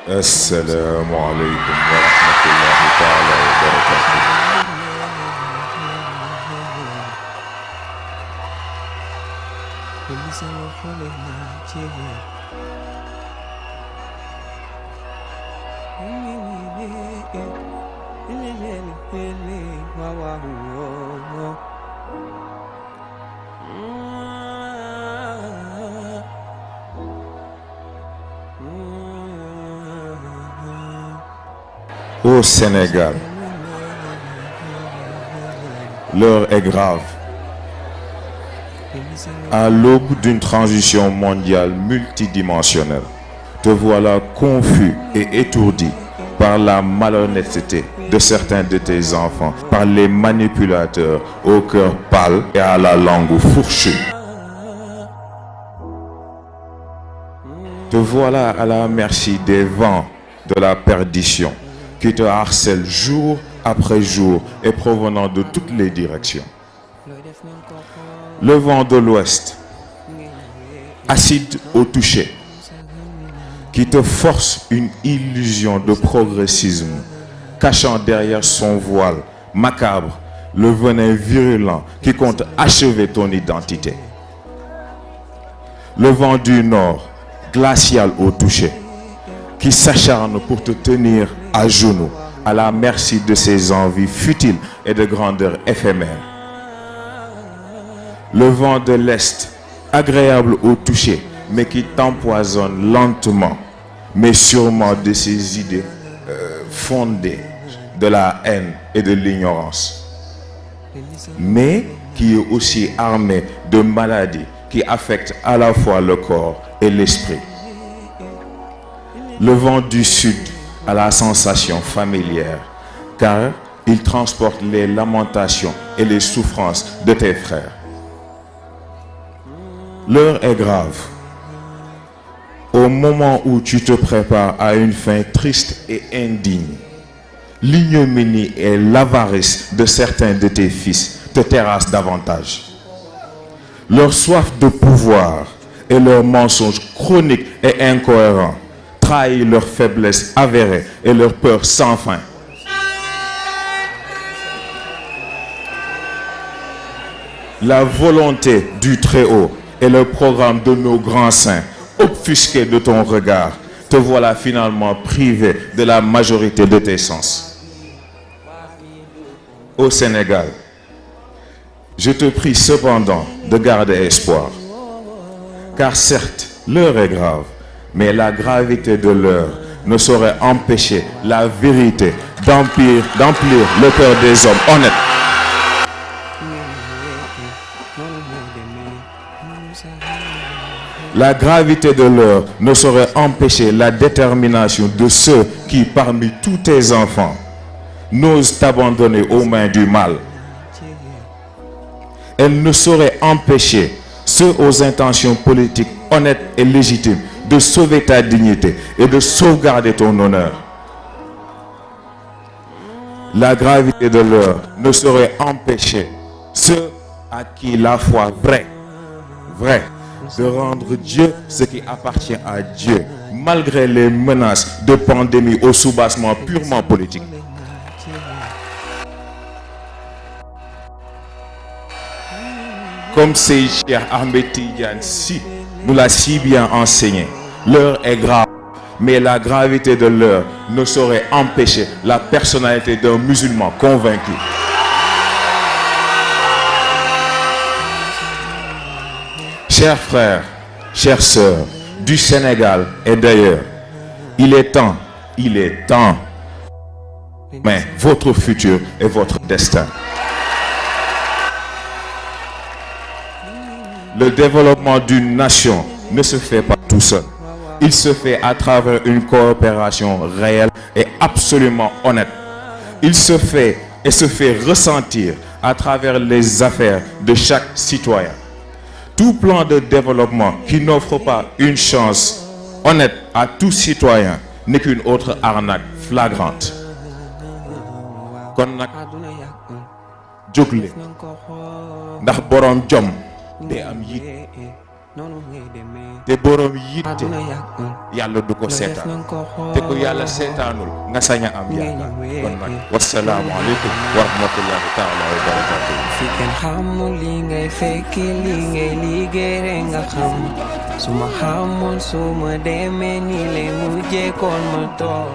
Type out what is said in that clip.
Assalamu alaikum wa rahmatullahi ta'ala wa barakatuh. Au Sénégal, l'heure est grave. À l'aube d'une transition mondiale multidimensionnelle, te voilà confus et étourdi par la malhonnêteté de certains de tes enfants, par les manipulateurs au cœur pâle et à la langue fourchue. Te voilà à la merci des vents de la perdition qui te harcèlent jour après jour et provenant de toutes les directions. Le vent de l'Ouest, acide au toucher, qui te force une illusion de progressisme, cachant derrière son voile macabre le venin virulent qui compte achever ton identité. Le vent du Nord, glacial au toucher, qui s'acharne pour te tenir à genoux, à la merci de ses envies futiles et de grandeur éphémère. Le vent de l'Est, agréable au toucher, mais qui t'empoisonne lentement, mais sûrement de ses idées fondées de la haine et de l'ignorance, mais qui est aussi armé de maladies qui affectent à la fois le corps et l'esprit. Le vent du Sud a la sensation familière, car il transporte les lamentations et les souffrances de tes frères. L'heure est grave. Au moment où tu te prépares à une fin triste et indigne, l'ignominie et l'avarice de certains de tes fils te terrassent davantage. Leur soif de pouvoir et leurs mensonges chroniques et incohérents trahissent leur faiblesse avérée et leur peur sans fin. La volonté du Très-Haut et le programme de nos grands saints, obfusqués de ton regard, te voilà finalement privé de la majorité de tes sens. Au Sénégal, je te prie cependant de garder espoir, car certes, l'heure est grave, mais la gravité de l'heure ne saurait empêcher la vérité d'emplir le cœur des hommes honnêtes. La gravité de l'heure ne saurait empêcher la détermination de ceux qui, parmi tous tes enfants, n'osent t'abandonner aux mains du mal. Elle ne saurait empêcher ceux aux intentions politiques honnêtes et légitimes de sauver ta dignité et de sauvegarder ton honneur. La gravité de l'heure ne saurait empêcher ceux à qui la foi vraie, de rendre Dieu ce qui appartient à Dieu, malgré les menaces de pandémie au soubassement purement politique. Comme Cheikh Ahmed Tidiane Sy nous l'a si bien enseigné, l'heure est grave, mais la gravité de l'heure ne saurait empêcher la personnalité d'un musulman convaincu. Chers frères, chères sœurs du Sénégal et d'ailleurs, il est temps, mais votre futur est votre destin. Le développement d'une nation ne se fait pas tout seul. Il se fait à travers une coopération réelle et absolument honnête. Il se fait et se fait ressentir à travers les affaires de chaque citoyen. Tout plan de développement qui n'offre pas une chance honnête à tout citoyen n'est qu'une autre arnaque flagrante. Kon nak jógle ndax borom jom day am yitte te borom yitte yàlla du ko seetaan te ko yàlla seetaanul nga sañ a am yaakaar kon nag wasalaamu aleykum wa rahmatullahi taala wa barakatuh fi kenn xamul li ngay fekki li ngay liggéey nga xam su ma xamoon su ma demee ni lay mujjee kon ma toog